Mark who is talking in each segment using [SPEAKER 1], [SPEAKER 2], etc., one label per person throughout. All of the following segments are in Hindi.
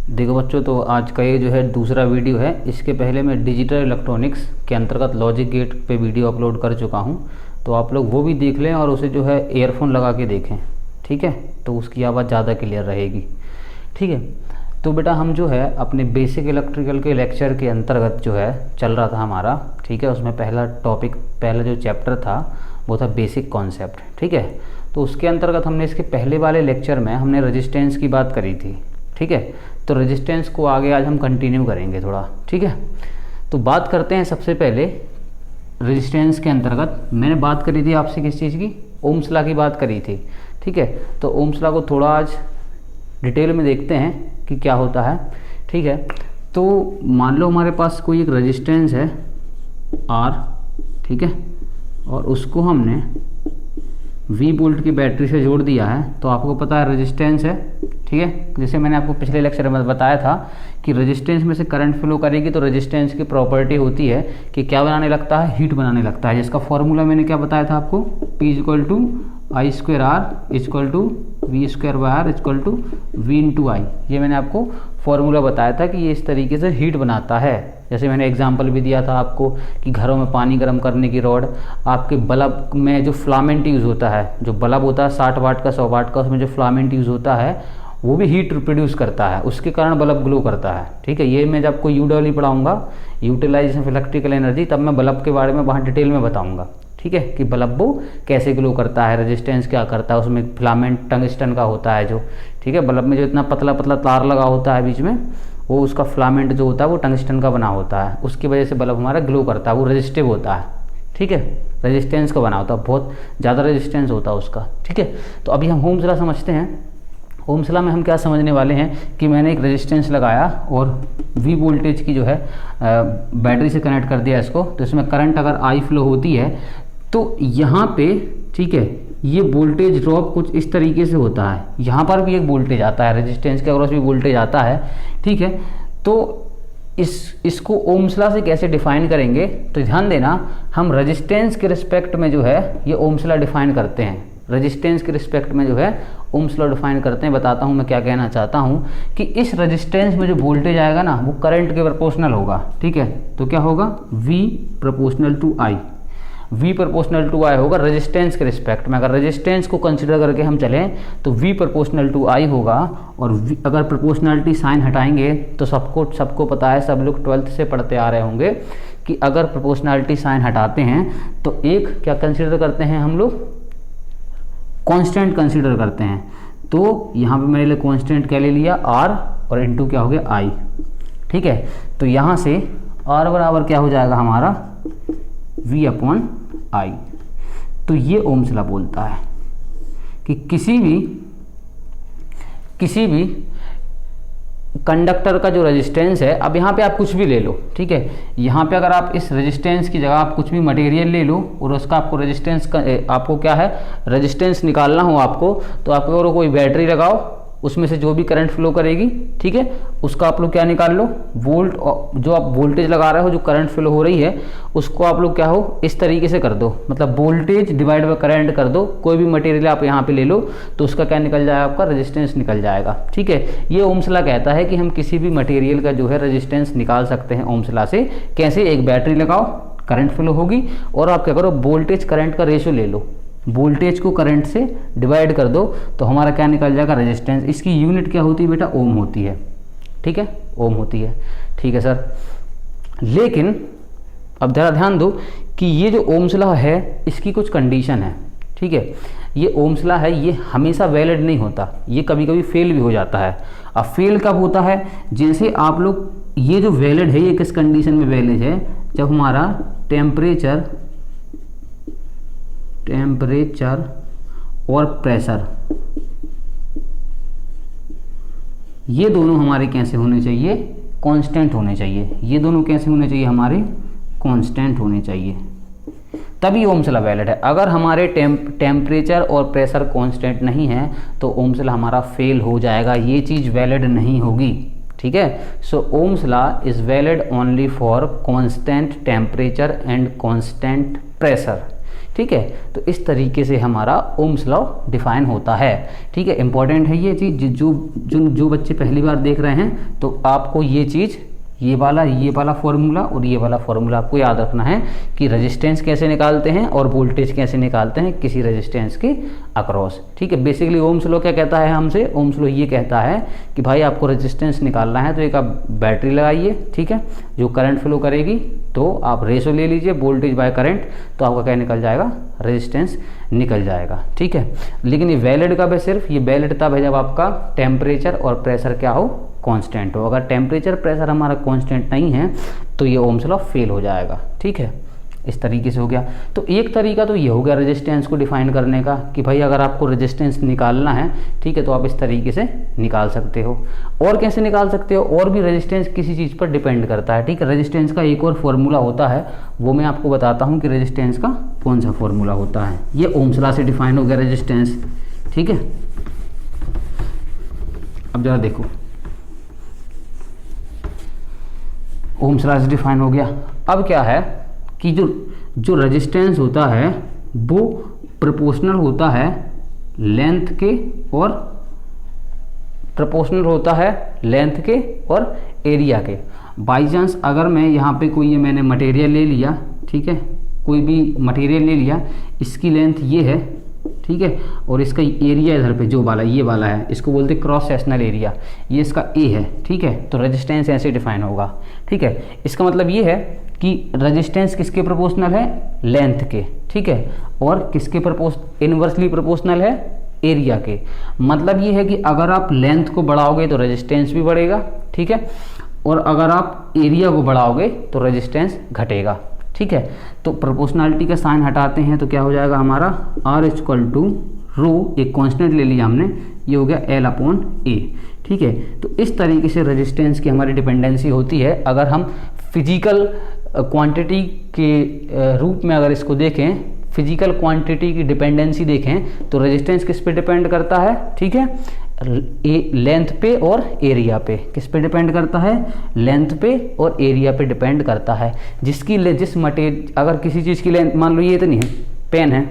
[SPEAKER 1] देखो बच्चों, तो आज का ये जो है दूसरा वीडियो है। इसके पहले मैं डिजिटल इलेक्ट्रॉनिक्स के अंतर्गत लॉजिक गेट पे वीडियो अपलोड कर चुका हूँ, तो आप लोग वो भी देख लें और उसे जो है ईयरफोन लगा के देखें, ठीक है। तो उसकी आवाज़ ज़्यादा क्लियर रहेगी, ठीक है। तो बेटा हम जो है अपने बेसिक इलेक्ट्रिकल के लेक्चर के अंतर्गत जो है चल रहा था हमारा, ठीक है। उसमें पहला जो चैप्टर था वो था बेसिक कॉन्सेप्ट, ठीक है। तो उसके अंतर्गत हमने इसके पहले वाले लेक्चर में हमने रेजिस्टेंस की बात करी थी, ठीक है। तो रेजिस्टेंस को आगे आज हम कंटिन्यू करेंगे थोड़ा, ठीक है। तो बात करते हैं सबसे पहले रेजिस्टेंस के अंतर्गत मैंने बात करी थी आपसे किस चीज़ की, ओम्स लॉ की बात करी थी, ठीक है। तो ओम्स लॉ को थोड़ा आज डिटेल में देखते हैं कि क्या होता है, ठीक है। तो मान लो हमारे पास कोई एक रेजिस्टेंस है R, ठीक है, और उसको हमने V वोल्ट की बैटरी से जोड़ दिया है। तो आपको पता है रेजिस्टेंस है, ठीक है। जैसे मैंने आपको पिछले लेक्चर में बताया था कि रेजिस्टेंस में से करंट फ्लो करेगी तो रेजिस्टेंस की प्रॉपर्टी होती है कि क्या बनाने लगता है, हीट बनाने लगता है। जिसका फॉर्मूला मैंने क्या बताया था आपको, P=I²R=V²/R=V/I। ये मैंने आपको फॉर्मूला बताया था कि ये इस तरीके से हीट बनाता है। जैसे मैंने एग्जांपल भी दिया था आपको कि घरों में पानी गर्म करने की रॉड, आपके बल्ब में जो फिलामेंट यूज़ होता है, जो बल्ब होता है 60 वाट का 100 वाट का, उसमें जो फिलामेंट यूज़ होता है वो भी हीट प्रोड्यूस करता है, उसके कारण बल्ब ग्लो करता है, ठीक है। ये मैं जब आपको UW पढ़ाऊंगा, यूटिलाइजेशन ऑफ इलेक्ट्रिकल एनर्जी, तब मैं बल्ब के बारे में वहाँ डिटेल में बताऊंगा, ठीक है, कि बल्ब वो कैसे ग्लो करता है, रेजिस्टेंस क्या करता है, उसमें फिलामेंट टंगस्टन का होता है जो, ठीक है। बल्ब में जो इतना पतला पतला तार लगा होता है बीच में, वो उसका फिलामेंट जो होता है वो टंगस्टन का बना होता है, उसकी वजह से बल्ब हमारा ग्लो करता है, वो रेजिस्टिव होता है, ठीक है। रेजिस्टेंस का बना होता है, बहुत ज़्यादा रेजिस्टेंस होता है उसका, ठीक है। तो अभी हम ओम्स लॉ समझते हैं। ओम्स लॉ में हम क्या समझने वाले हैं कि मैंने एक रेजिस्टेंस लगाया और V वोल्टेज की जो है बैटरी से कनेक्ट कर दिया इसको। तो इसमें करंट अगर I फ्लो होती है तो यहाँ पे, ठीक है, ये वोल्टेज ड्रॉप कुछ इस तरीके से होता है। यहाँ पर भी एक वोल्टेज आता है, रेजिस्टेंस के अक्रॉस भी वोल्टेज आता है, ठीक है। तो इसको ओम्स लॉ से कैसे डिफाइन करेंगे, तो ध्यान देना, हम रेजिस्टेंस के रिस्पेक्ट में जो है ये ओम्स लॉ डिफाइन करते हैं। रेजिस्टेंस के रिस्पेक्ट में जो है ओम्स लॉ डिफाइन करते हैं। बताता हूँ मैं क्या कहना चाहता हूँ कि इस रेजिस्टेंस में जो वोल्टेज आएगा ना वो करंट के प्रोपोर्शनल होगा, ठीक है। तो क्या होगा, V∝I होगा रेजिस्टेंस के रिस्पेक्ट में। अगर रेजिस्टेंस को कंसिडर करके हम चलें तो V∝I होगा। और अगर प्रोपोर्शनलिटी साइन हटाएंगे तो सबको पता है, सब लोग 12th से पढ़ते आ रहे होंगे कि अगर प्रोपोर्शनलिटी साइन हटाते हैं तो एक क्या कंसिडर करते हैं हम लोग, कांस्टेंट कंसीडर करते हैं। तो यहाँ पे मेरे लिए कांस्टेंट क्या ले लिया, R, और इनटू क्या हो गया I, ठीक है। तो यहाँ से R बराबर क्या हो जाएगा हमारा, V/I। तो ये ओम्स लॉ बोलता है कि किसी भी कंडक्टर का जो रेजिस्टेंस है, अब यहाँ पे आप कुछ भी ले लो, ठीक है। यहाँ पे अगर आप इस रेजिस्टेंस की जगह आप कुछ भी मटेरियल ले लो और उसका आपको रेजिस्टेंस आपको क्या है, रेजिस्टेंस निकालना हो आपको, तो आपको अगर कोई बैटरी लगाओ, उसमें से जो भी करंट फ्लो करेगी, ठीक है, उसका आप लोग क्या निकाल लो, वोल्ट। जो आप वोल्टेज लगा रहे हो, जो करंट फ्लो हो रही है, उसको आप लोग क्या हो, इस तरीके से कर दो, मतलब वोल्टेज डिवाइड बाय करंट कर दो। कोई भी मटेरियल आप यहाँ पे ले लो तो उसका क्या निकल जाएगा, आपका रेजिस्टेंस निकल जाएगा, ठीक है। ये ओम्स लॉ कहता है कि हम किसी भी मटेरियल का जो है रेजिस्टेंस निकाल सकते हैं ओम्स लॉ से। कैसे, एक बैटरी लगाओ, करंट फ्लो होगी, और आप क्या करो, वोल्टेज करंट का रेशियो ले लो, वोल्टेज को करंट से डिवाइड कर दो, तो हमारा क्या निकल जाएगा, रेजिस्टेंस। इसकी यूनिट क्या होती है बेटा, ओम होती है, ठीक है, ओम होती है, ठीक है सर। लेकिन अब जरा ध्यान दो कि ये जो ओम्स लॉ है इसकी कुछ कंडीशन है, ठीक है। ये ओम्स लॉ है, ये हमेशा वैलिड नहीं होता, ये कभी कभी फेल भी हो जाता है। अब फेल कब होता है, जैसे आप लोग, ये जो वैलिड है ये किस कंडीशन में वैलिड है, जब हमारा टेम्परेचर और प्रेशर, ये दोनों हमारे कैसे होने चाहिए, कांस्टेंट होने चाहिए। ये दोनों कैसे होने चाहिए, हमारे कांस्टेंट होने चाहिए, तभी ओम्स लॉ वैलिड है। अगर हमारे टेम्परेचर और प्रेशर कांस्टेंट नहीं है तो ओम्स लॉ हमारा फेल हो जाएगा, ये चीज़ वैलिड नहीं होगी, ठीक है। So Ohm's law is valid only for constant temperature and constant pressure, ठीक है। तो इस तरीके से हमारा ओम्स लॉ डिफाइन होता है, ठीक है। इंपॉर्टेंट है ये चीज़, जो बच्चे पहली बार देख रहे हैं तो आपको ये चीज़, ये वाला फॉर्मूला और ये वाला फॉर्मूला आपको याद रखना है कि रेजिस्टेंस कैसे निकालते हैं और वोल्टेज कैसे निकालते हैं किसी रेजिस्टेंस के अक्रॉस, ठीक है। बेसिकली ओम्स लॉ क्या कहता है हमसे, ओम्स लॉ ये कहता है कि भाई आपको रेजिस्टेंस निकालना है तो एक आप बैटरी लगाइए, ठीक है, जो करंट फ्लो करेगी, तो आप रेशो ले लीजिए वोल्टेज बाय करंट, तो आपका क्या निकल जाएगा, रेजिस्टेंस निकल जाएगा, ठीक है। लेकिन ये वैलिड कब है, सिर्फ ये वैलिड तब है जब आपका टेम्परेचर और प्रेशर क्या हो, कांस्टेंट हो। अगर टेम्परेचर प्रेशर हमारा कांस्टेंट नहीं है तो ये ओम्स लॉ फेल हो जाएगा, ठीक है। इस तरीके से हो गया। तो एक तरीका तो ये हो गया रेजिस्टेंस को डिफाइन करने का कि भाई अगर आपको रेजिस्टेंस निकालना है, ठीक है, तो आप इस तरीके से निकाल सकते हो। और कैसे निकाल सकते हो, और भी रेजिस्टेंस किसी चीज़ पर डिपेंड करता है, ठीक है। रेजिस्टेंस का एक और फॉर्मूला होता है, वो मैं आपको बताता हूँ कि रेजिस्टेंस का कौन सा फॉर्मूला होता है। ये ओम्स लॉ से डिफाइन हो गया रेजिस्टेंस, ठीक है। अब जरा देखो, ओम्स लॉ से डिफाइन हो गया। अब क्या है कि जो रेजिस्टेंस होता है वो प्रोपोर्शनल होता है लेंथ के, और प्रोपोर्शनल होता है लेंथ के और एरिया के। बाई चांस अगर मैं यहाँ पे कोई ये मैंने मटेरियल ले लिया, ठीक है, कोई भी मटेरियल ले लिया, इसकी लेंथ ये है, ठीक है, और इसका एरिया इधर पे जो वाला ये वाला है, इसको बोलते हैं क्रॉस सेक्शनल एरिया, ये इसका ए है, ठीक है। तो रेजिस्टेंस ऐसे डिफाइन होगा, ठीक है। इसका मतलब ये है कि रेजिस्टेंस किसके प्रोपोर्शनल है, लेंथ के, ठीक है, और किसके इनवर्सली प्रोपोर्शनल है, एरिया के। मतलब ये है कि अगर आप लेंथ को बढ़ाओगे तो रेजिस्टेंस भी बढ़ेगा, ठीक है, और अगर आप एरिया को बढ़ाओगे तो रेजिस्टेंस घटेगा, ठीक है। तो प्रोपोर्शनलिटी का साइन हटाते हैं तो क्या हो जाएगा हमारा, R इक्वल टू रो, एक कांस्टेंट ले लिया हमने, ये हो गया L/A, ठीक है। तो इस तरीके से रेजिस्टेंस की हमारी डिपेंडेंसी होती है। अगर हम फिजिकल क्वांटिटी के रूप में अगर इसको देखें, फिजिकल क्वांटिटी की डिपेंडेंसी देखें, तो रेजिस्टेंस किस पे डिपेंड करता है, ठीक है, लेंथ पे और एरिया पे। किस पे डिपेंड करता है, लेंथ पे और एरिया पे डिपेंड करता है। जिस मटेरियल, अगर किसी चीज़ की लेंथ मान लो ये इतनी है, पेन है,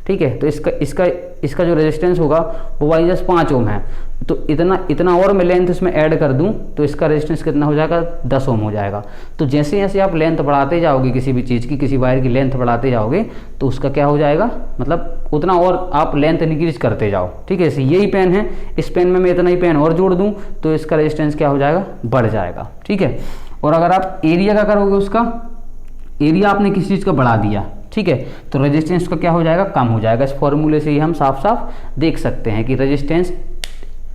[SPEAKER 1] ठीक है, तो इसका जो रेजिस्टेंस होगा वो वाइजस 5 ओम है, तो इतना और मैं लेंथ इसमें ऐड कर दूं तो इसका रेजिस्टेंस कितना हो जाएगा, 10 ओम हो जाएगा। तो जैसे जैसे आप लेंथ बढ़ाते जाओगे, किसी भी चीज़ की, किसी वायर की लेंथ बढ़ाते जाओगे तो उसका क्या हो जाएगा, मतलब उतना और आप लेंथ इंक्रीज करते जाओ, ठीक है। जैसे यही पेन है, इस पेन में मैं इतना ही पेन और जोड़ दूँ तो इसका रेजिस्टेंस क्या हो जाएगा, बढ़ जाएगा, ठीक है। और अगर आप एरिया का करोगे, उसका एरिया आपने किसी चीज़ का बढ़ा दिया, ठीक है, तो रेजिस्टेंस का क्या हो जाएगा, कम हो जाएगा। इस फॉर्मूले से ही हम साफ साफ देख सकते हैं कि रेजिस्टेंस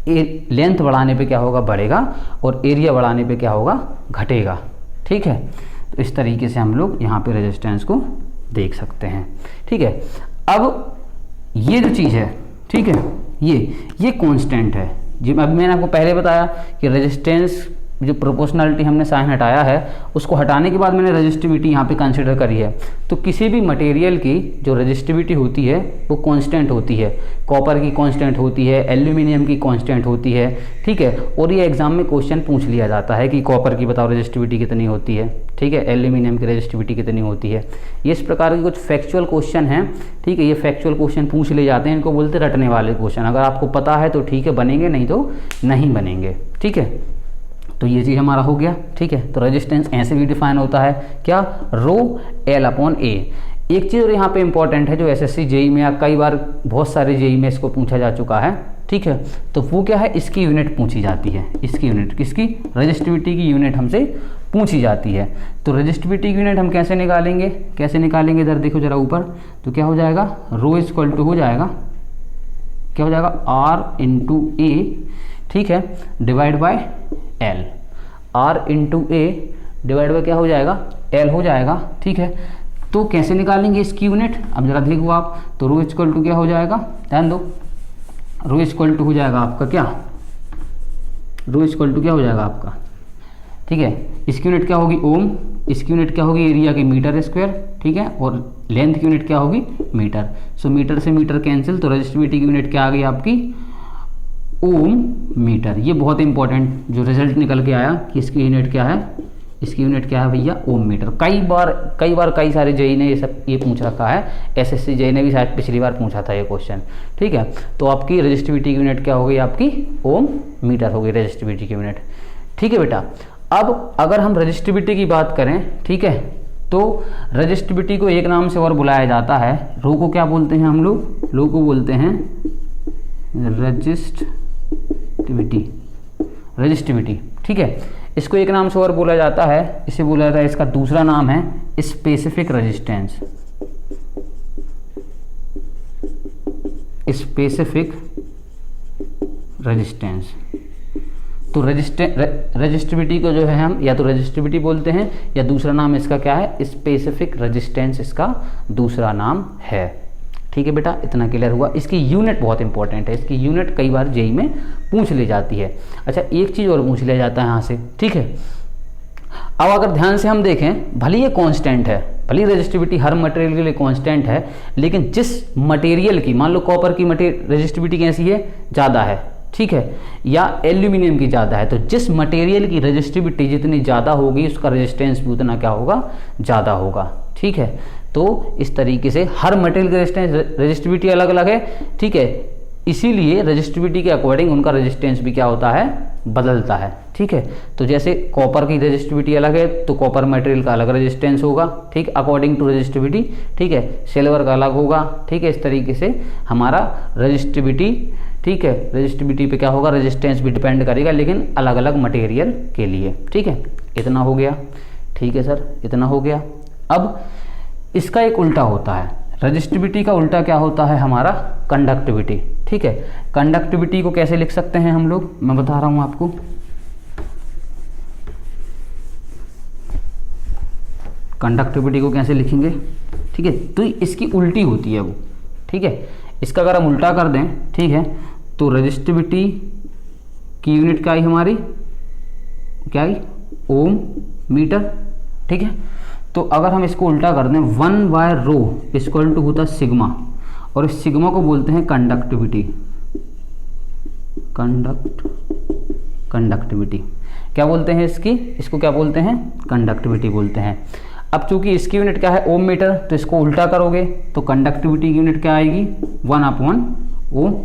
[SPEAKER 1] लेंथ बढ़ाने पे क्या होगा, बढ़ेगा, और एरिया बढ़ाने पे क्या होगा, घटेगा, ठीक है। तो इस तरीके से हम लोग यहाँ पे रेजिस्टेंस को देख सकते हैं, ठीक है। अब ये जो चीज़ है, ठीक है, ये कांस्टेंट है। जी अब मैंने आपको पहले बताया कि रेजिस्टेंस जो प्रोपोर्शनलिटी हमने साइन हटाया है, उसको हटाने के बाद मैंने रेजिस्टिविटी यहाँ पे कंसिडर करी है। तो किसी भी मटेरियल की जो रेजिस्टिविटी होती है वो कांस्टेंट होती है। कॉपर की कांस्टेंट होती है, एल्यूमिनियम की कांस्टेंट होती है, ठीक है। और ये एग्जाम में क्वेश्चन पूछ लिया जाता है कि कॉपर की बताओ रेजिस्टिविटी कितनी होती है, ठीक है, एल्यूमिनियम की रेजिस्टिविटी कितनी होती है। ये इस प्रकार के कुछ फैक्चुअल क्वेश्चन हैं, ठीक है। ये फैक्चुअल क्वेश्चन पूछ ले जाते हैं, इनको बोलते रटने वाले क्वेश्चन। अगर आपको पता है तो ठीक है, बनेंगे, नहीं तो नहीं बनेंगे, ठीक है। तो ये चीज़ हमारा हो गया, ठीक है। तो रेजिस्टेंस ऐसे भी डिफाइन होता है, क्या, रो L/A। एक चीज़ और यहाँ पे इंपॉर्टेंट है जो SSC जेई में, कई बार बहुत सारे जेई में इसको पूछा जा चुका है, ठीक है। तो वो क्या है, इसकी यूनिट पूछी जाती है। इसकी यूनिट किसकी, रेजिस्टिविटी की यूनिट हमसे पूछी जाती है। तो रेजिस्टिविटी की यूनिट हम कैसे निकालेंगे, इधर देखो जरा ऊपर, तो क्या हो जाएगा, रो इक्वल टू हो जाएगा, क्या हो जाएगा, R/A, ठीक है, divide by L। R/A divide by क्या हो जाएगा, L हो जाएगा, ठीक है। तो कैसे निकालेंगे इसकी यूनिट, अब जरा देखो आप, तो रो इक्वल टू क्या हो जाएगा, ध्यान दो, रो इक्वल टू हो जाएगा आपका क्या, रो इक्वल टू क्या हो जाएगा आपका, ठीक है। इसकी यूनिट क्या होगी, ओम, इसकी यूनिट क्या होगी, एरिया के मीटर स्क्वायर, ठीक है, और लेंथ की यूनिट क्या होगी, मीटर। सो मीटर से मीटर कैंसिल, तो रेजिस्टिविटी की यूनिट क्या आ गई आपकी, ओम मीटर। ये बहुत इंपॉर्टेंट जो रिजल्ट निकल के आया कि इसकी यूनिट क्या है, इसकी यूनिट क्या है भैया, ओम मीटर। कई बार कई सारे जेई ने ये पूछ रखा है, एसएससी जेई ने भी शायद पिछली बार पूछा था ये क्वेश्चन, ठीक है। तो आपकी रजिस्टिविटी की यूनिट क्या हो गई, आपकी ओम मीटर हो गई रजिस्टिविटी की यूनिट, ठीक है बेटा। अब अगर हम रजिस्टिविटी की बात करें, ठीक है, तो रजिस्टिविटी को एक नाम से और बुलाया जाता है, रो को क्या बोलते हैं हम लोग, रो को बोलते हैं रजिस्टिविटी, ठीक है। इसको एक नाम से और बोला जाता है, इसे बोला जाता है, इसका दूसरा नाम है स्पेसिफिक रेजिस्टेंस, स्पेसिफिक रेजिस्टेंस। तो रजिस्टिविटी को जो है हम या तो रजिस्टिविटी बोलते हैं, या दूसरा नाम इसका क्या है, स्पेसिफिक रेजिस्टेंस इसका दूसरा नाम है, ठीक है बेटा। इतना क्लियर हुआ। इसकी यूनिट बहुत इंपॉर्टेंट है, इसकी यूनिट कई बार जेई में पूछ ली जाती है। अच्छा, एक चीज़ और पूछ लिया जाता है यहाँ से, ठीक है। अब अगर ध्यान से हम देखें, भले ये कांस्टेंट है, भले रजिस्टिविटी हर मटेरियल के लिए कांस्टेंट है, लेकिन जिस मटेरियल की, मान लो कॉपर की रजिस्टिविटी कैसी है, ज़्यादा है, ठीक है, या एल्यूमिनियम की ज़्यादा है, तो जिस मटेरियल की रजिस्टिविटी जितनी ज़्यादा होगी उसका रेजिस्टेंस भी उतना क्या होगा, ज़्यादा होगा, ठीक है। तो इस तरीके से हर मटेरियल की रजिस्टिविटी अलग अलग है, ठीक है, इसीलिए रजिस्टिविटी के अकॉर्डिंग उनका रेजिस्टेंस भी क्या होता है, बदलता है, ठीक है। तो जैसे कॉपर की रजिस्टिविटी अलग है तो कॉपर मटेरियल का अलग रेजिस्टेंस होगा, ठीक, अकॉर्डिंग टू रजिस्टिविटी, ठीक है। सिल्वर का अलग होगा, ठीक है। इस तरीके से हमारा रजिस्टिविटी, ठीक है, रजिस्टिविटी पे क्या होगा, रेजिस्टेंस भी डिपेंड करेगा, लेकिन अलग अलग मटेरियल के लिए, ठीक है। इतना हो गया, ठीक है सर, इतना हो गया। अब इसका एक उल्टा होता है, रजिस्टिविटी का उल्टा क्या होता है हमारा, कंडक्टिविटी, ठीक है। कंडक्टिविटी को कैसे लिख सकते हैं हम लोग, मैं बता रहा हूं आपको। कंडक्टिविटी को कैसे लिखेंगे, ठीक है, तो इसकी उल्टी होती है वो, ठीक है। इसका अगर हम उल्टा कर दें, ठीक है, तो रजिस्टिविटी की यूनिट क्या आई हमारी, क्या आई, ओम मीटर, ठीक है। तो अगर हम इसको उल्टा कर दें, 1/रो इक्वल टू होता है सिग्मा, और इस सिग्मा को बोलते हैं कंडक्टिविटी, कंडक्टिविटी क्या बोलते हैं इसकी, इसको क्या बोलते हैं, कंडक्टिविटी बोलते हैं। अब चूंकि इसकी यूनिट क्या है, ओम मीटर, तो इसको उल्टा करोगे तो कंडक्टिविटी की यूनिट क्या आएगी, 1/ओम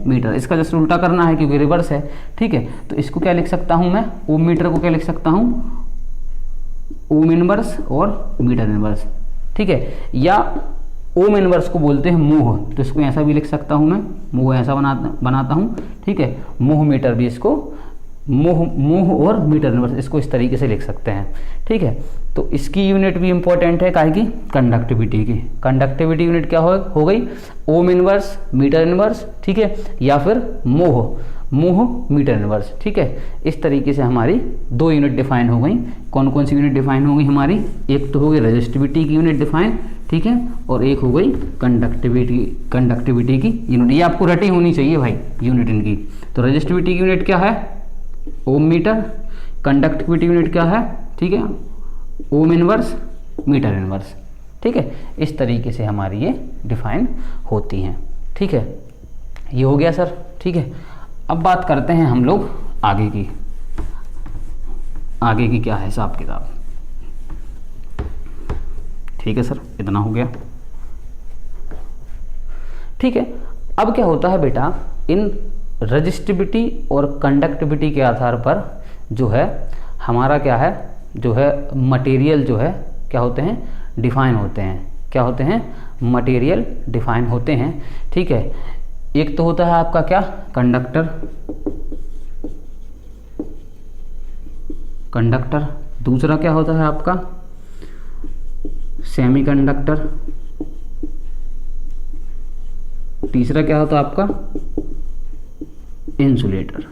[SPEAKER 1] मीटर। इसका जस्ट उल्टा करना है क्योंकि रिवर्स है, ठीक है। तो इसको क्या लिख सकता हूं मैं, ओम मीटर को क्या लिख सकता हूं, ओम इनवर्स और मीटर इनवर्स, ठीक है। या ओम इनवर्स को बोलते हैं मोह, तो इसको ऐसा भी लिख सकता हूं मैं, मोह ऐसा बनाता हूं, ठीक है। मोह मीटर भी इसको, मोह और मीटर इनवर्स, इसको इस तरीके से लिख सकते हैं, ठीक है। तो इसकी यूनिट भी इंपॉर्टेंट है, काहे की, कंडक्टिविटी की। कंडक्टिविटी यूनिट क्या हो गई, ओम इनवर्स मीटर इनवर्स, ठीक है, या फिर मोह मीटर इनवर्स, ठीक है। इस तरीके से हमारी दो यूनिट डिफाइन हो गई। कौन कौन सी यूनिट डिफाइन हो गई हमारी, एक तो हो गई रजिस्टिविटी की यूनिट डिफाइन, ठीक है, और एक हो गई कंडक्टिविटी की यूनिट। ये आपको रटी होनी चाहिए भाई यूनिट इनकी। तो रजिस्टिविटी की यूनिट क्या है, ओम मीटर, कंडक्टिविटी यूनिट क्या है, ठीक है, ओम इनवर्स मीटर इनवर्स, ठीक है। इस तरीके से हमारी ये डिफाइन होती हैं, ठीक है। ये हो गया सर, ठीक है। अब बात करते हैं हम लोग आगे की, आगे की क्या है हिसाब किताब, ठीक है सर, इतना हो गया, ठीक है। अब क्या होता है बेटा, इन रजिस्टिविटी और कंडक्टिविटी के आधार पर जो है हमारा क्या है, जो है मटेरियल जो है क्या होते हैं, डिफाइन होते हैं। क्या होते हैं, मटेरियल डिफाइन होते हैं, ठीक है। एक तो होता है आपका क्या, कंडक्टर, दूसरा क्या होता है आपका, सेमीकंडक्टर, तीसरा क्या होता है आपका, इंसुलेटर।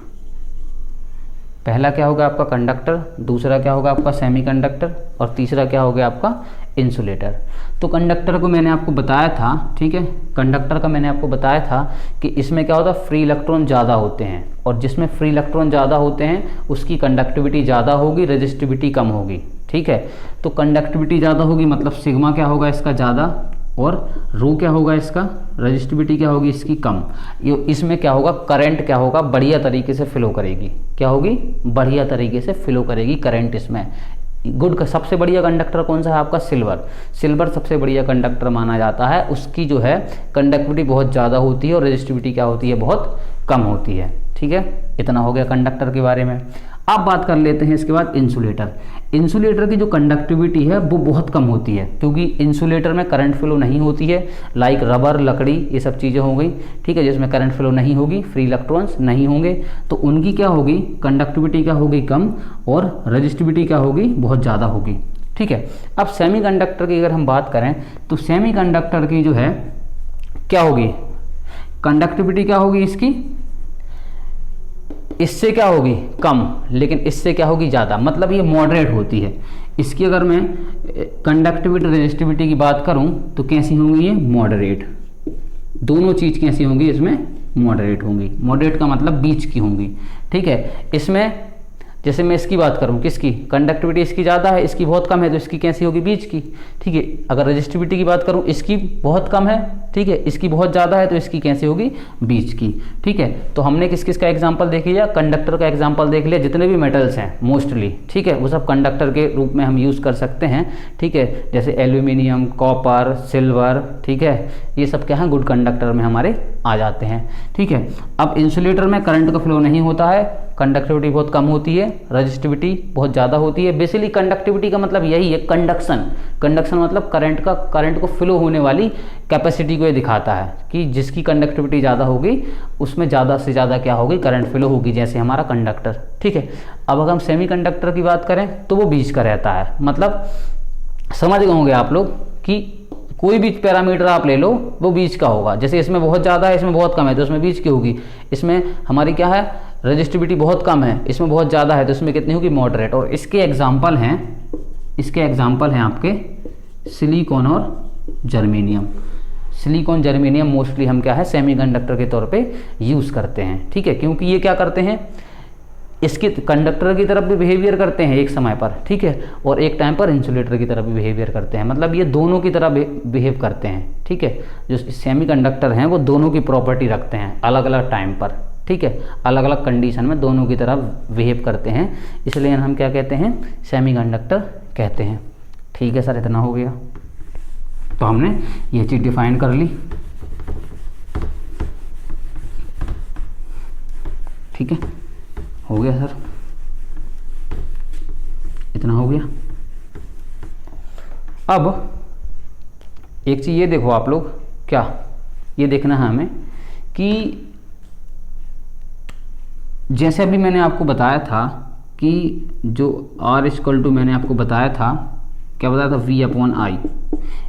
[SPEAKER 1] पहला क्या होगा आपका कंडक्टर, दूसरा क्या होगा आपका सेमीकंडक्टर, और तीसरा क्या हो गया आपका इंसुलेटर। तो कंडक्टर को मैंने आपको बताया था, ठीक है, कंडक्टर का मैंने आपको बताया था कि इसमें क्या होता है, फ्री इलेक्ट्रॉन ज़्यादा होते हैं, और जिसमें फ्री इलेक्ट्रॉन ज़्यादा होते हैं उसकी कंडक्टिविटी ज़्यादा होगी, रजिस्टिविटी कम होगी, ठीक है। तो कंडक्टिविटी ज़्यादा होगी मतलब सिग्मा क्या होगा इसका ज़्यादा, और रो क्या होगा इसका, रजिस्टिविटी क्या होगी इसकी कम। इसमें क्या होगा, करंट क्या होगा, बढ़िया तरीके से फ्लो करेगी, क्या होगी, बढ़िया तरीके से फ्लो करेगी करंट इसमें। गुड का सबसे बढ़िया कंडक्टर कौन सा है आपका? सिल्वर। सिल्वर सबसे बढ़िया कंडक्टर माना जाता है। उसकी जो है कंडक्टिविटी बहुत ज़्यादा होती है और रेजिस्टिविटी क्या होती है? बहुत कम होती है। ठीक है, इतना हो गया कंडक्टर के बारे में। अब बात कर लेते हैं इसके बाद इंसुलेटर। इंसुलेटर की जो कंडक्टिविटी है वो बहुत कम होती है, क्योंकि इंसुलेटर में करंट फ्लो नहीं होती है। लाइक रबर, लकड़ी, ये सब चीज़ें हो गई, ठीक है, जिसमें करंट फ्लो नहीं होगी, फ्री इलेक्ट्रॉन्स नहीं होंगे, तो उनकी क्या होगी? कंडक्टिविटी क्या होगी? कम, और रजिस्टिविटी क्या होगी? बहुत ज़्यादा होगी। ठीक है, अब सेमीकंडक्टर की अगर हम बात करें तो सेमीकंडक्टर की जो है क्या होगी? कंडक्टिविटी क्या होगी इसकी? इससे क्या होगी? कम, लेकिन इससे क्या होगी? ज़्यादा। मतलब ये मॉडरेट होती है। इसकी अगर मैं कंडक्टिविटी रेजिस्टिविटी की बात करूं तो कैसी होंगी? ये मॉडरेट। दोनों चीज़ कैसी होंगी इसमें? मॉडरेट होंगी। मॉडरेट का मतलब बीच की होंगी। ठीक है, इसमें जैसे मैं इसकी बात करूं, किसकी? कंडक्टिविटी इसकी ज़्यादा है, इसकी बहुत कम है, तो इसकी कैसी होगी? बीच की। ठीक है, अगर रेजिस्टिविटी की बात करूं, इसकी बहुत कम है, ठीक है, इसकी बहुत ज़्यादा है, तो इसकी कैसी होगी? बीच की। ठीक है, तो हमने किस किस का एग्जाम्पल देख लिया? कंडक्टर का एग्जाम्पल देख लिया। जितने भी मेटल्स हैं मोस्टली, ठीक है, वो सब कंडक्टर के रूप में हम यूज़ कर सकते हैं। ठीक है, जैसे एल्यूमिनियम, कॉपर, सिल्वर, ठीक है, ये सब क्या है? गुड कंडक्टर में हमारे आ जाते हैं। ठीक है, अब इंसुलेटर में करंट का फ्लो नहीं होता है, कंडक्टिविटी बहुत कम होती है, रजिस्टिविटी बहुत ज़्यादा होती है। बेसिकली कंडक्टिविटी का मतलब यही है, कंडक्शन। कंडक्शन मतलब करंट को फ्लो होने वाली कैपेसिटी को ये दिखाता है कि जिसकी कंडक्टिविटी ज़्यादा होगी उसमें ज़्यादा से ज़्यादा क्या होगी? करंट फ्लो होगी, जैसे हमारा कंडक्टर। ठीक है, अब अगर हम सेमीकंडक्टर की बात करें तो वो बीच का रहता है। मतलब समझ गए होंगे आप लोग कि कोई भी पैरामीटर आप ले लो वो बीच का होगा। जैसे इसमें बहुत ज़्यादा है, इसमें बहुत कम है, तो इसमें बीच की होगी। इसमें हमारी क्या है? रजिस्टिविटी बहुत कम है, इसमें बहुत ज़्यादा है, तो इसमें कितनी होगी? मॉडरेट। और इसके एग्जाम्पल हैं आपके सिलिकॉन और जर्मेनियम। सिलिकॉन, जर्मेनियम मोस्टली हम क्या है? सेमीकंडक्टर के तौर पे यूज़ करते हैं। ठीक है, क्योंकि ये क्या करते हैं? इसके कंडक्टर की तरफ भी बिहेवियर करते हैं एक समय पर, ठीक है, और एक टाइम पर इंसुलेटर की तरफ भी बिहेवियर करते हैं। मतलब ये दोनों की तरह बिहेव करते हैं। ठीक है, जो सेमीकंडक्टर हैं वो दोनों की प्रॉपर्टी रखते हैं अलग अलग टाइम पर। ठीक है, अलग अलग कंडीशन में दोनों की तरह बिहेव करते हैं, इसलिए हम क्या कहते हैं? सेमीकंडक्टर कहते हैं। ठीक है सर, इतना हो गया। तो हमने ये चीज़ डिफाइन कर ली। ठीक है, हो गया सर, इतना हो गया। अब एक चीज़ ये देखो आप लोग, क्या ये देखना है हमें कि जैसे अभी मैंने आपको बताया था कि जो R= मैंने आपको बताया था, क्या बताया था? V/I।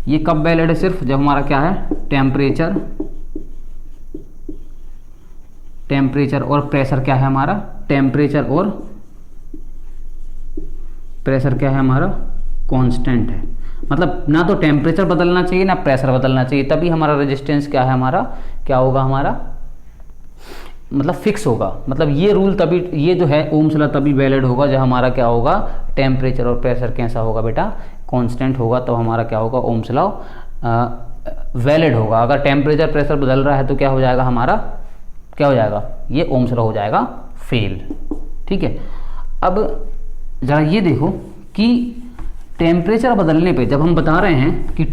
[SPEAKER 1] ये कब वैलिड है? सिर्फ जब हमारा क्या है? टेम्परेचर और प्रेशर क्या है हमारा? टेम्परेचर और प्रेशर क्या है हमारा? कांस्टेंट है। मतलब ना तो टेम्परेचर बदलना चाहिए ना प्रेशर बदलना चाहिए, तभी हमारा रेजिस्टेंस क्या है? हमारा क्या होगा? हमारा मतलब फिक्स होगा। मतलब ये रूल तभी, ये जो है ओम्स लॉ तभी वैलिड होगा जब हमारा क्या होगा? टेम्परेचर और प्रेशर कैसा होगा बेटा? कांस्टेंट होगा, तो हमारा क्या होगा? ओम्स लॉ वैलिड होगा। अगर टेम्परेचर प्रेशर बदल रहा है तो क्या हो जाएगा? हमारा क्या हो जाएगा? ये ओम्स लॉ हो जाएगा फेल। ठीक है, अब ज़रा ये देखो कि टेम्परेचर बदलने पे जब हम बता रहे हैं कि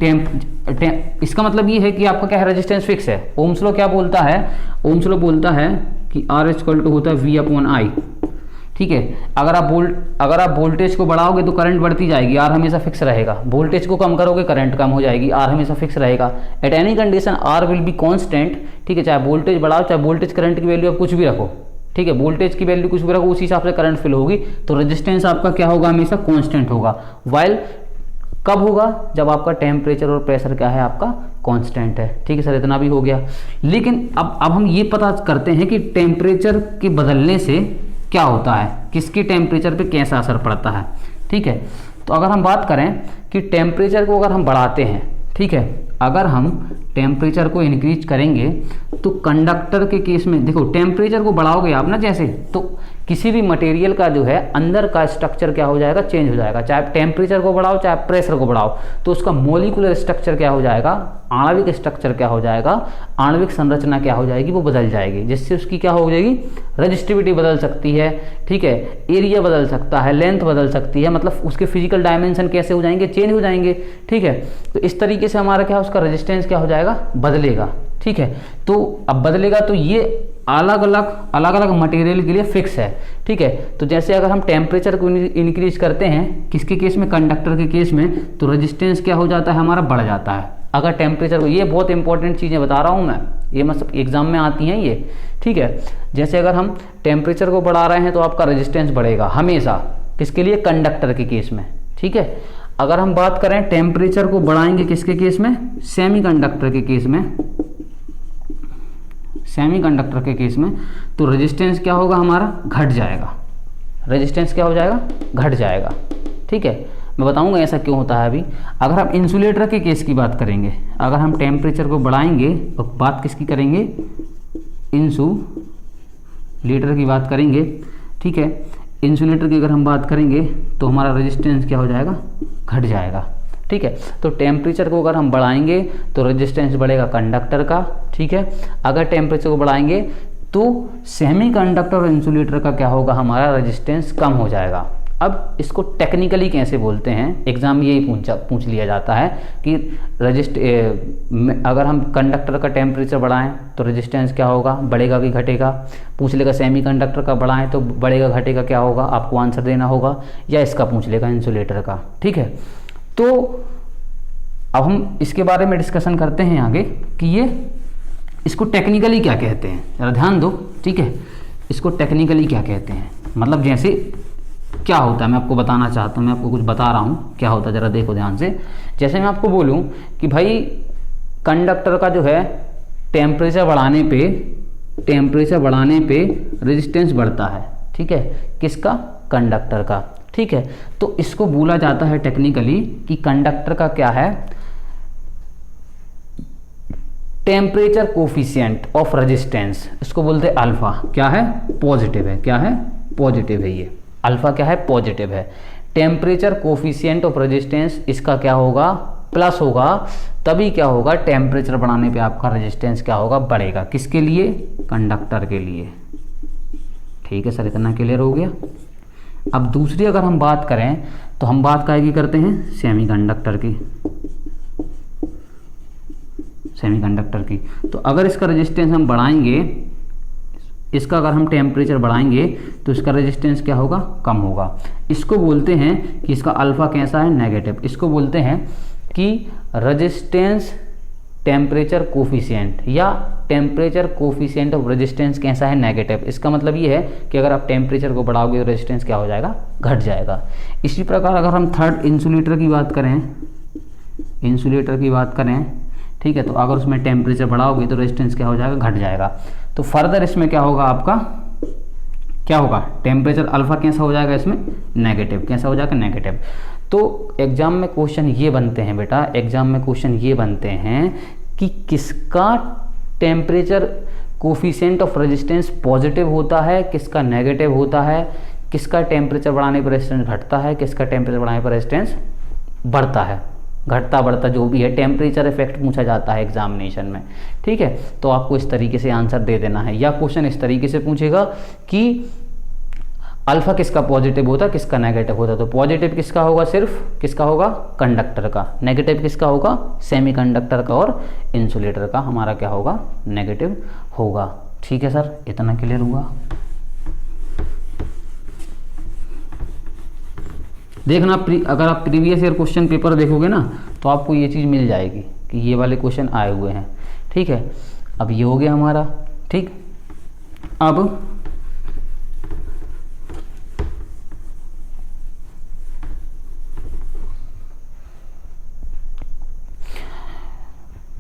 [SPEAKER 1] इसका मतलब ये है कि आपका क्या है? रेजिस्टेंस फिक्स है। ओम्स लॉ क्या बोलता है? ओम्स लॉ बोलता है कि R= होता है V/I। ठीक है, अगर आप वोल्टेज को बढ़ाओगे तो करंट बढ़ती जाएगी, R हमेशा फिक्स रहेगा। वोल्टेज को कम करोगे करंट कम हो जाएगी, R हमेशा फिक्स रहेगा। At any condition R will be constant. ठीक है, चाहे वोल्टेज बढ़ाओ, चाहे वोल्टेज करंट की वैल्यू आप कुछ भी रखो, ठीक है, वोल्टेज की वैल्यू कुछ भी रखो, उसी हिसाब से करंट फिल होगी। तो रेजिस्टेंस आपका क्या होगा? हमेशा कांस्टेंट होगा। वाइल कब होगा? जब आपका टेम्परेचर और प्रेशर क्या है? आपका कांस्टेंट है। ठीक है सर, इतना भी हो गया। लेकिन अब हम ये पता करते हैं कि टेम्परेचर के बदलने से क्या होता है, किसके टेम्परेचर पे कैसा असर पड़ता है। ठीक है, तो अगर हम बात करें कि टेम्परेचर को अगर हम बढ़ाते हैं, ठीक है, अगर हम टेम्परेचर को इंक्रीज करेंगे तो कंडक्टर के केस में देखो, टेम्परेचर को बढ़ाओगे आप ना जैसे, तो किसी भी मटेरियल का जो है अंदर का स्ट्रक्चर क्या हो जाएगा, चेंज हो जाएगा। चाहे टेम्परेचर को बढ़ाओ चाहे प्रेशर को बढ़ाओ, तो उसका मोलिकुलर स्ट्रक्चर क्या हो जाएगा, आणविक स्ट्रक्चर क्या हो जाएगा, आणविक संरचना क्या हो जाएगी, वो बदल जाएगी, जिससे उसकी क्या हो जाएगी, रजिस्टिविटी बदल सकती है, ठीक है, एरिया बदल सकता है, लेंथ बदल सकती है, मतलब उसके फिजिकल डायमेंशन कैसे हो जाएंगे, चेंज हो जाएंगे, ठीक है। तो इस तरीके से हमारा क्या, उसका रेजिस्टेंस क्या हो जाएगा, बदलेगा, ठीक है। तो अब बदलेगा तो ये अलग अलग मटेरियल के लिए फिक्स है, ठीक है। तो जैसे अगर हम टेम्परेचर को इंक्रीज करते हैं, किसके केस में, कंडक्टर के केस में, तो रेजिस्टेंस क्या हो जाता है, हमारा बढ़ जाता है। अगर टेम्परेचर को, ये बहुत इंपॉर्टेंट चीज़ें बता रहा हूँ मैं, ये मतलब एग्जाम में आती हैं ये, ठीक है। जैसे अगर हम टेम्परेचर को बढ़ा रहे हैं तो आपका रेजिस्टेंस बढ़ेगा हमेशा, किसके लिए, कंडक्टर के केस में, ठीक है। अगर हम बात करें टेम्परेचर को बढ़ाएंगे किसके केस में, सेमीकंडक्टर के केस में, सेमीकंडक्टर के केस में, तो रेजिस्टेंस क्या होगा, हमारा घट जाएगा, रेजिस्टेंस क्या हो जाएगा, घट जाएगा, ठीक है। मैं बताऊंगा ऐसा क्यों होता है अभी। अगर हम इंसुलेटर के केस की बात करेंगे, अगर हम टेम्परेचर को बढ़ाएंगे तो बात किसकी करेंगे, इंसुलेटर की बात करेंगे, ठीक है। इंसुलेटर की अगर हम बात करेंगे तो हमारा रेजिस्टेंस क्या हो जाएगा, घट जाएगा, ठीक है। तो टेम्परेचर को अगर हम बढ़ाएंगे तो रेजिस्टेंस बढ़ेगा कंडक्टर का, ठीक है। अगर टेम्परेचर को बढ़ाएंगे तो सेमीकंडक्टर और इंसुलेटर का क्या होगा, हमारा रेजिस्टेंस कम हो जाएगा। अब इसको टेक्निकली कैसे बोलते हैं, एग्जाम में यही पूछ लिया जाता है कि अगर हम कंडक्टर का टेम्परेचर बढ़ाएं तो रेजिस्टेंस क्या होगा, बढ़ेगा कि घटेगा। पूछ लेगा सेमीकंडक्टर का बढ़ाएं तो बढ़ेगा घटेगा क्या होगा, आपको आंसर देना होगा, या इसका पूछ लेगा इंसुलेटर का, ठीक है। तो अब हम इसके बारे में डिस्कशन करते हैं आगे कि ये इसको टेक्निकली क्या कहते हैं, जरा ध्यान दो, ठीक है। इसको टेक्निकली क्या कहते हैं, मतलब जैसे क्या होता है, मैं आपको बताना चाहता हूँ, मैं आपको कुछ बता रहा हूँ क्या होता है, जरा देखो ध्यान से। जैसे मैं आपको बोलूँ कि भाई कंडक्टर का जो है टेम्परेचर बढ़ाने पे रेजिस्टेंस बढ़ता है, ठीक है, किसका, कंडक्टर का, ठीक है। तो इसको बोला जाता है टेक्निकली कि कंडक्टर का क्या है, टेम्परेचर कोफिशिएंट ऑफ रेजिस्टेंस, इसको बोलते हैं अल्फा, क्या है, पॉजिटिव है, क्या है, पॉजिटिव है, ये अल्फा क्या है, पॉजिटिव है। टेम्परेचर कोफिशिएंट ऑफ रेजिस्टेंस इसका क्या होगा, प्लस होगा, तभी क्या होगा, टेम्परेचर बढ़ाने पे आपका रेजिस्टेंस क्या होगा, बढ़ेगा, किसके लिए, कंडक्टर के लिए, ठीक है सर, इतना क्लियर हो गया। अब दूसरी अगर हम बात करें तो हम बात काहे की करते हैं, सेमीकंडक्टर की, सेमीकंडक्टर की। तो अगर इसका रेजिस्टेंस हम बढ़ाएंगे, इसका अगर हम टेम्परेचर बढ़ाएंगे तो इसका रेजिस्टेंस क्या होगा, कम होगा। इसको बोलते हैं कि इसका अल्फा कैसा है, नेगेटिव। इसको बोलते हैं कि रेजिस्टेंस टेम्परेचर कोफिशिएंट, या टेम्परेचर कोफिशिएंट ऑफ रेजिस्टेंस कैसा है, नेगेटिव। इसका मतलब ये है कि अगर आप टेम्परेचर को बढ़ाओगे तो रेजिस्टेंस क्या हो जाएगा, घट जाएगा। इसी प्रकार अगर हम थर्ड इंसुलेटर की बात करें, इंसुलेटर की बात करें, ठीक है, तो अगर उसमें टेम्परेचर बढ़ाओगे तो रेजिस्टेंस क्या हो जाएगा, घट जाएगा। तो फर्दर इसमें क्या होगा, आपका क्या होगा, टेम्परेचर अल्फा कैसा हो जाएगा, इसमें नेगेटिव, कैसा हो जाएगा, नेगेटिव। तो एग्जाम में क्वेश्चन ये बनते हैं बेटा, एग्जाम में क्वेश्चन ये बनते हैं कि किसका temperature coefficient of resistance positive होता है, किसका नेगेटिव होता है, किसका टेम्परेचर बढ़ाने पर रेजिस्टेंस घटता है, किसका टेम्परेचर बढ़ाने पर रेजिस्टेंस बढ़ता है, घटता बढ़ता जो भी है, टेम्परेचर इफेक्ट पूछा जाता है एग्जामिनेशन में, ठीक है। तो आपको इस तरीके से आंसर दे देना है, या क्वेश्चन इस तरीके से पूछेगा कि अल्फा किसका पॉजिटिव होता है, किसका नेगेटिव होता है। तो पॉजिटिव किसका होगा, सिर्फ किसका होगा, कंडक्टर का। नेगेटिव किसका होगा, सेमीकंडक्टर का और इंसुलेटर का हमारा क्या होगा, नेगेटिव होगा। ठीक है सर, इतना क्लियर हुआ। देखना अगर आप प्रीवियस ईयर क्वेश्चन पेपर देखोगे ना तो आपको ये चीज़ मिल जाएगी कि ये वाले क्वेश्चन आए हुए हैं। ठीक है, अब ये हो गया हमारा। ठीक, अब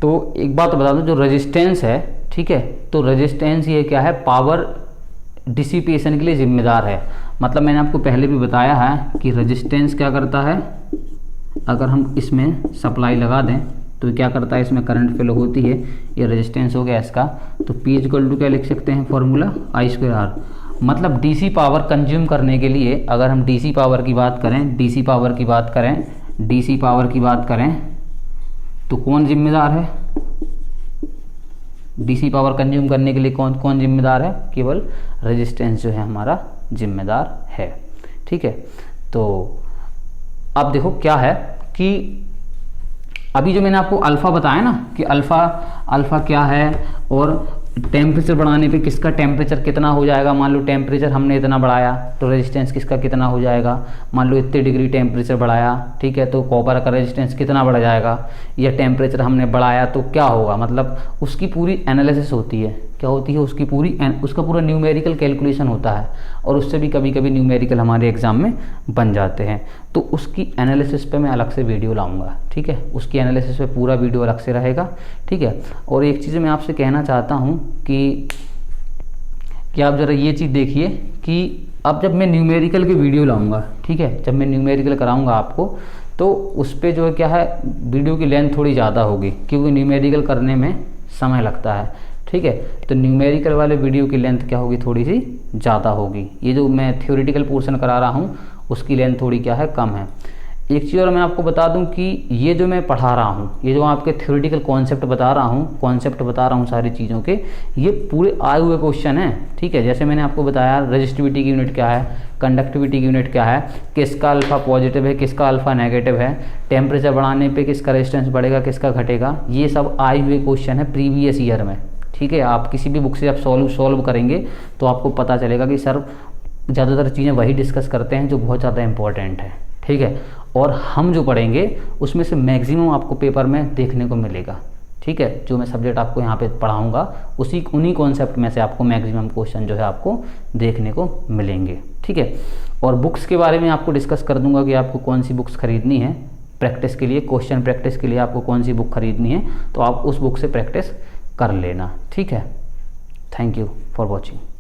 [SPEAKER 1] तो एक बात बता दूं, जो रेजिस्टेंस है, ठीक है, तो रेजिस्टेंस ये क्या है, पावर डिसिपेशन के लिए जिम्मेदार है। मतलब मैंने आपको पहले भी बताया है कि रेजिस्टेंस क्या करता है, अगर हम इसमें सप्लाई लगा दें तो क्या करता है, इसमें करंट फ्लो होती है, ये रेजिस्टेंस हो गया इसका। तो P इक्वल टू क्या लिख सकते हैं फॉर्मूला, I²R। मतलब डीसी पावर कंज्यूम करने के लिए अगर हम डीसी पावर की बात करें, डीसी पावर की बात करें तो कौन जिम्मेदार है, डीसी पावर कंज्यूम करने के लिए कौन जिम्मेदार है, केवल रेजिस्टेंस जो है हमारा जिम्मेदार है। ठीक है, तो अब देखो क्या है कि अभी जो मैंने आपको अल्फ़ा बताया ना कि अल्फ़ा क्या है, और टेम्परेचर बढ़ाने पे किसका टेम्परेचर कितना हो जाएगा, मान लो टेम्परेचर हमने इतना बढ़ाया तो रेजिस्टेंस किसका कितना हो जाएगा, मान लो इतने डिग्री टेम्परेचर बढ़ाया, ठीक है, तो कॉपर का रेजिस्टेंस कितना बढ़ जाएगा, या टेम्परेचर हमने बढ़ाया तो क्या होगा, मतलब उसकी पूरी एनालिसिस होती है, क्या होती है उसका पूरा न्यूमेरिकल कैलकुलेशन होता है, और उससे भी कभी कभी न्यूमेरिकल हमारे एग्जाम में बन जाते हैं। तो उसकी एनालिसिस पे मैं अलग से वीडियो लाऊंगा, ठीक है, उसकी एनालिसिस पे पूरा वीडियो अलग से रहेगा। ठीक है, और एक चीज़ मैं आपसे कहना चाहता हूँ कि आप ज़रा ये चीज़ देखिए कि अब जब मैं न्यूमेरिकल की वीडियो लाऊंगा, ठीक है, जब मैं न्यूमेरिकल कराऊंगा आपको, तो उस पर जो है क्या है, वीडियो की लेंथ थोड़ी ज़्यादा होगी, क्योंकि न्यूमेरिकल करने में समय लगता है। ठीक है, तो न्यूमेरिकल वाले वीडियो की लेंथ क्या होगी, थोड़ी सी ज़्यादा होगी। ये जो मैं थ्योरेटिकल पोर्शन करा रहा हूँ उसकी लेंथ थोड़ी क्या है, कम है। एक चीज़ और मैं आपको बता दूं कि ये जो मैं पढ़ा रहा हूँ, ये जो आपके थ्योरेटिकल कॉन्सेप्ट बता रहा हूँ सारी चीज़ों के, ये पूरे आए हुए क्वेश्चन हैं। ठीक है, जैसे मैंने आपको बताया रेजिस्टिविटी की यूनिट क्या है, कंडक्टिविटी की यूनिट क्या है, किसका अल्फा पॉजिटिव है, किसका अल्फा नेगेटिव है, टेम्परेचर बढ़ाने पे किसका रेजिस्टेंस बढ़ेगा, किसका घटेगा, ये सब आए हुए क्वेश्चन है प्रीवियस ईयर में। ठीक है, आप किसी भी बुक से आप सॉल्व करेंगे तो आपको पता चलेगा कि सर ज़्यादातर चीज़ें वही डिस्कस करते हैं जो बहुत ज़्यादा इंपॉर्टेंट है। ठीक है, और हम जो पढ़ेंगे उसमें से मैक्सिमम आपको पेपर में देखने को मिलेगा। ठीक है, जो मैं सब्जेक्ट आपको यहाँ पे पढ़ाऊँगा उन्हीं कॉन्सेप्ट में से आपको मैक्सिमम क्वेश्चन जो है आपको देखने को मिलेंगे। ठीक है, और बुक्स के बारे में आपको डिस्कस कर दूंगा कि आपको कौन सी बुक्स खरीदनी है प्रैक्टिस के लिए, क्वेश्चन प्रैक्टिस के लिए आपको कौन सी बुक खरीदनी है, तो आप उस बुक से प्रैक्टिस कर लेना। ठीक है, थैंक यू फॉर वॉचिंग।